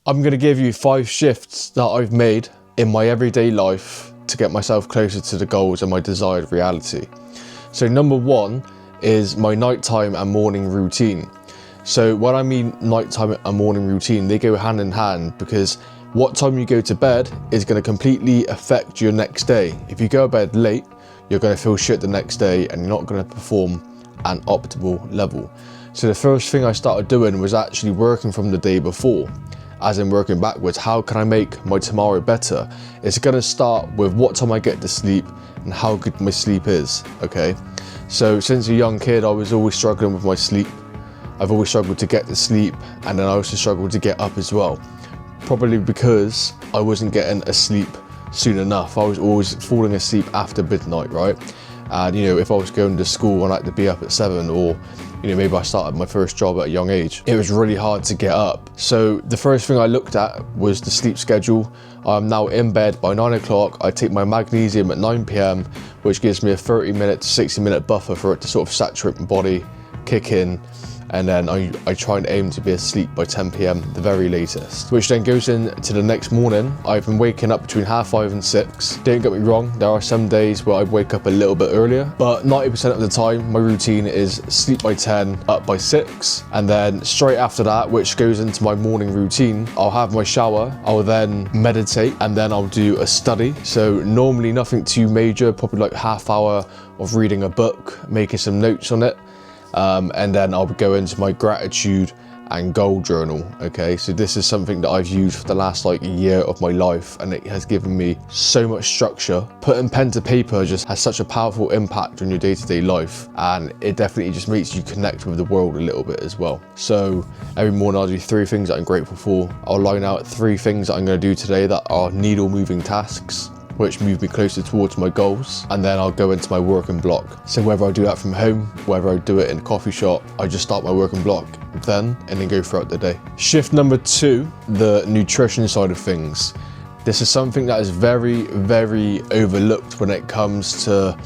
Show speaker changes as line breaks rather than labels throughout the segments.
I'm going to give you 5 shifts that I've made in my everyday life to get myself closer to the goals and my desired reality. So number 1 is my nighttime and morning routine. So when I mean nighttime and morning routine, they go hand in hand, because what time you go to bed is going to completely affect your next day. If you go to bed late, you're going to feel shit the next day and you're not going to perform at an optimal level. So the first thing I started doing was actually working from the day before, as in working backwards. How can I make my tomorrow better? It's going to start with what time I get to sleep and how good my sleep is, okay? So since a young kid, I was always struggling with my sleep. I've always struggled to get to sleep, and then I also struggled to get up as well. Probably because I wasn't getting asleep soon enough. I was always falling asleep after midnight, right? And you know, if I was going to school and I had to be up at 7, or you know, maybe I started my first job at a young age, it was really hard to get up. So the first thing I looked at was the sleep schedule. I'm now in bed by 9 o'clock. I take my magnesium at 9 p.m, which gives me a 30-minute to 60-minute buffer for it to sort of saturate my body, kick in, and then I try and aim to be asleep by 10 p.m, the very latest, which then goes into the next morning. I've been waking up between 5:30 and 6. Don't get me wrong, there are some days where I wake up a little bit earlier, but 90% of the time my routine is sleep by 10, up by 6, and then straight after that, which goes into my morning routine, I'll have my shower, I'll then meditate, and then I'll do a study. So normally nothing too major, probably like half hour of reading a book, making some notes on it. And then I'll go into my gratitude and goal journal. Okay, so this is something that I've used for the last like year of my life, and it has given me so much structure. Putting pen to paper just has such a powerful impact on your day-to-day life, and it definitely just makes you connect with the world a little bit as well. So every morning I'll do 3 things that I'm grateful for. I'll line out 3 things that I'm going to do today that are needle moving tasks, which move me closer towards my goals, and then I'll go into my working block. So whether I do that from home, whether I do it in a coffee shop, I just start my working block then and then go throughout the day. Shift number 2, the nutrition side of things. This is something that is very, very overlooked when it comes to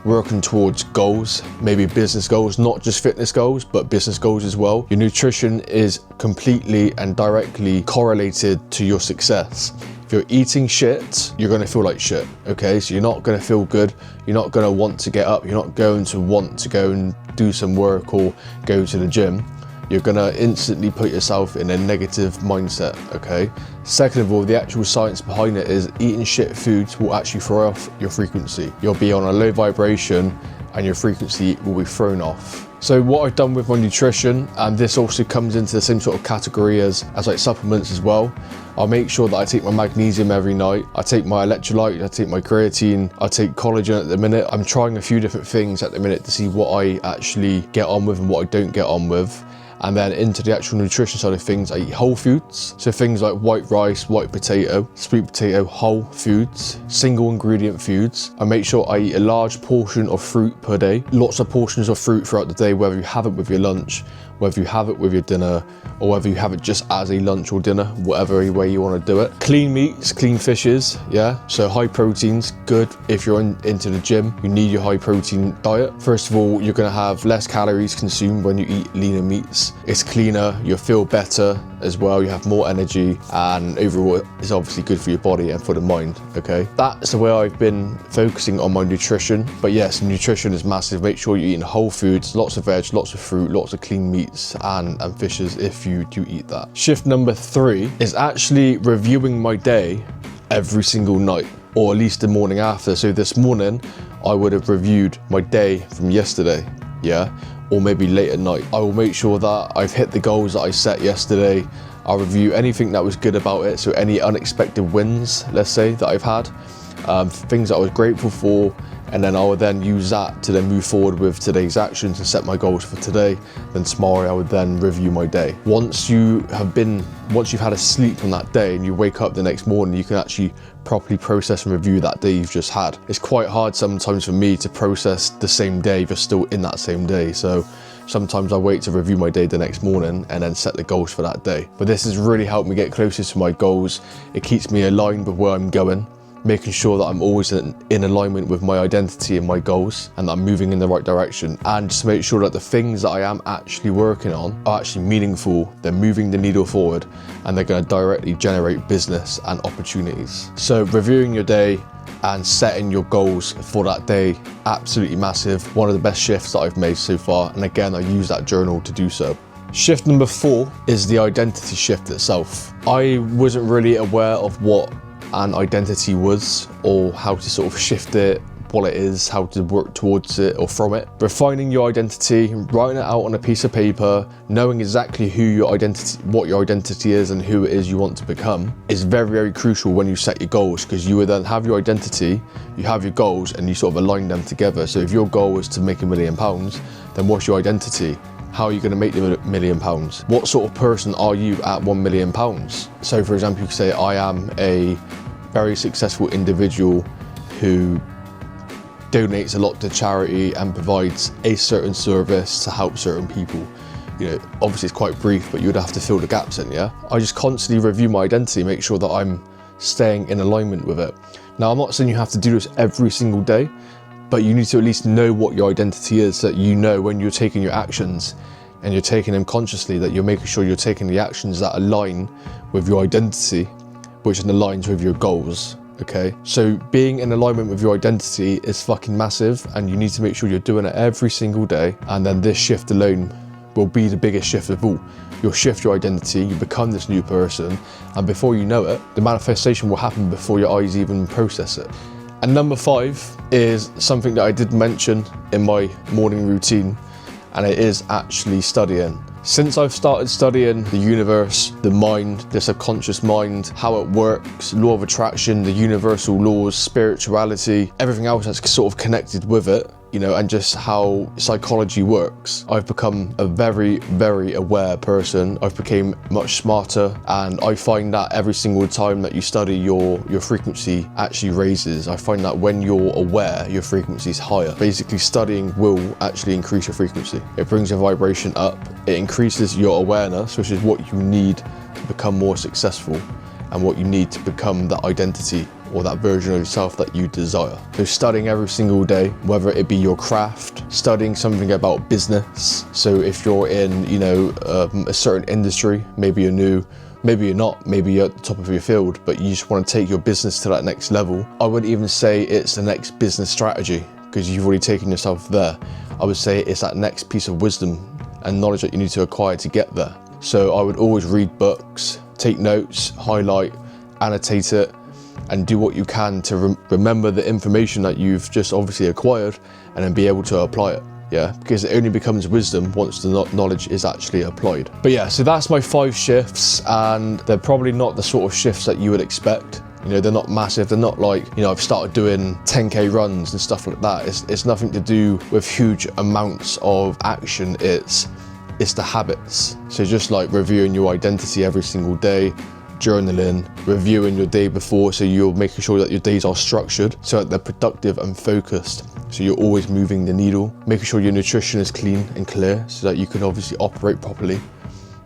working towards goals, maybe business goals, not just fitness goals, but business goals as well. Your nutrition is completely and directly correlated to your success. If you're eating shit, you're going to feel like shit, okay? So you're not going to feel good. You're not going to want to get up. You're not going to want to go and do some work or go to the gym. You're going to instantly put yourself in a negative mindset, okay? Second of all, the actual science behind it is eating shit foods will actually throw off your frequency. You'll be on a low vibration and your frequency will be thrown off. So what I've done with my nutrition, and this also comes into the same sort of category as like supplements as well, I'll make sure that I take my magnesium every night. I take my electrolytes, I take my creatine, I take collagen at the minute. I'm trying a few different things at the minute to see what I actually get on with and what I don't get on with. And then into the actual nutrition side of things, I eat whole foods. So things like white rice, white potato, sweet potato, whole foods, single ingredient foods. I make sure I eat a large portion of fruit per day. Lots of portions of fruit throughout the day, whether you have it with your lunch, whether you have it with your dinner, or whether you have it just as a lunch or dinner, whatever way you want to do it. Clean meats, clean fishes, yeah? So high proteins, good. If you're into the gym, you need your high protein diet. First of all, you're going to have less calories consumed when you eat leaner meats. It's cleaner, you'll feel better as well, you have more energy, and overall it's obviously good for your body and for the mind, okay? That's the way I've been focusing on my nutrition. But yes, nutrition is massive. Make sure you're eating whole foods, lots of veg, lots of fruit, lots of clean meats and fishes if you do eat that. Shift number 3 is actually reviewing my day every single night, or at least the morning after. So this morning I would have reviewed my day from yesterday, yeah? Or maybe late at night. I will make sure that I've hit the goals that I set yesterday. I'll review anything that was good about it, so any unexpected wins, let's say, that I've had, things that I was grateful for, and then I will then use that to then move forward with today's actions and set my goals for today. Then tomorrow I would then review my day. Once you've had a sleep on that day and you wake up the next morning, you can actually properly process and review that day you've just had. It's quite hard sometimes for me to process the same day if you're still in that same day. So sometimes I wait to review my day the next morning and then set the goals for that day. But this has really helped me get closer to my goals. It keeps me aligned with where I'm going, making sure that I'm always in alignment with my identity and my goals, and that I'm moving in the right direction, and just to make sure that the things that I am actually working on are actually meaningful, they're moving the needle forward, and they're going to directly generate business and opportunities. So reviewing your day and setting your goals for that day, absolutely massive. One of the best shifts that I've made so far, and again, I use that journal to do so. Shift number 4 is the identity shift itself. I wasn't really aware of what an identity was, or how to sort of shift it, what it is, how to work towards it or from it. Refining your identity, writing it out on a piece of paper, knowing exactly who your identity, what your identity is and who it is you want to become, is very, very crucial when you set your goals, because you will then have your identity, you have your goals, and you sort of align them together. So if your goal is to make £1 million, then what's your identity? How are you going to make the £1 million? What sort of person are you at £1 million? So for example, you could say, I am a very successful individual who donates a lot to charity and provides a certain service to help certain people. You know, obviously it's quite brief, but you would have to fill the gaps in, yeah? I just constantly review my identity, make sure that I'm staying in alignment with it. Now, I'm not saying you have to do this every single day, but you need to at least know what your identity is, so that you know when you're taking your actions and you're taking them consciously, that you're making sure you're taking the actions that align with your identity, which aligns with your goals. Okay, so being in alignment with your identity is fucking massive, and you need to make sure you're doing it every single day. And then this shift alone will be the biggest shift of all. You'll shift your identity, you become this new person, and before you know it, the manifestation will happen before your eyes even process it. And number 5 is something that I did mention in my morning routine, and it is actually studying. Since I've started studying the universe, the mind, the subconscious mind, how it works, law of attraction, the universal laws, spirituality, everything else that's sort of connected with it, you know, and just how psychology works, I've become a very, very aware person. I've become much smarter, and I find that every single time that you study, your frequency actually raises. I find that when you're aware, your frequency is higher. Basically, studying will actually increase your frequency. It brings your vibration up. It increases your awareness, which is what you need to become more successful, and what you need to become that identity or that version of yourself that you desire. So studying every single day, whether it be your craft, studying something about business. So if you're in, you know, a certain industry, maybe you're new, maybe you're not, maybe you're at the top of your field, but you just want to take your business to that next level. I wouldn't even say it's the next business strategy, because you've already taken yourself there. I would say it's that next piece of wisdom and knowledge that you need to acquire to get there. So I would always read books, take notes, highlight, annotate it, and do what you can to remember the information that you've just obviously acquired, and then be able to apply it. Yeah, because it only becomes wisdom once the knowledge is actually applied. But yeah, so that's my 5 shifts, and they're probably not the sort of shifts that you would expect. You know, they're not massive. They're not like, you know, I've started doing 10K runs and stuff like that. It's nothing to do with huge amounts of action. It's the habits. So just like reviewing your identity every single day, journaling, reviewing your day before, so you're making sure that your days are structured so that they're productive and focused, so you're always moving the needle, making sure your nutrition is clean and clear so that you can obviously operate properly,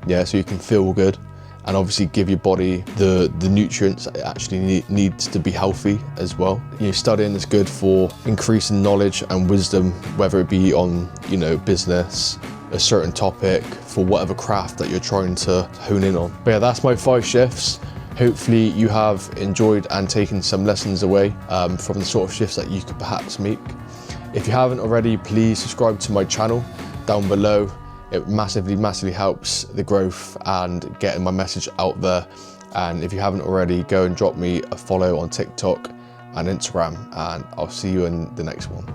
yeah, so you can feel good, and obviously give your body the nutrients that it actually needs to be healthy as well. You know, studying is good for increasing knowledge and wisdom, whether it be on, you know, business, a certain topic, for whatever craft that you're trying to hone in on. But yeah, that's my 5 shifts. Hopefully you have enjoyed and taken some lessons away from the sort of shifts that you could perhaps make. If you haven't already, please subscribe to my channel down below. It massively, massively helps the growth and getting my message out there. And if you haven't already, go and drop me a follow on TikTok and Instagram, and I'll see you in the next one.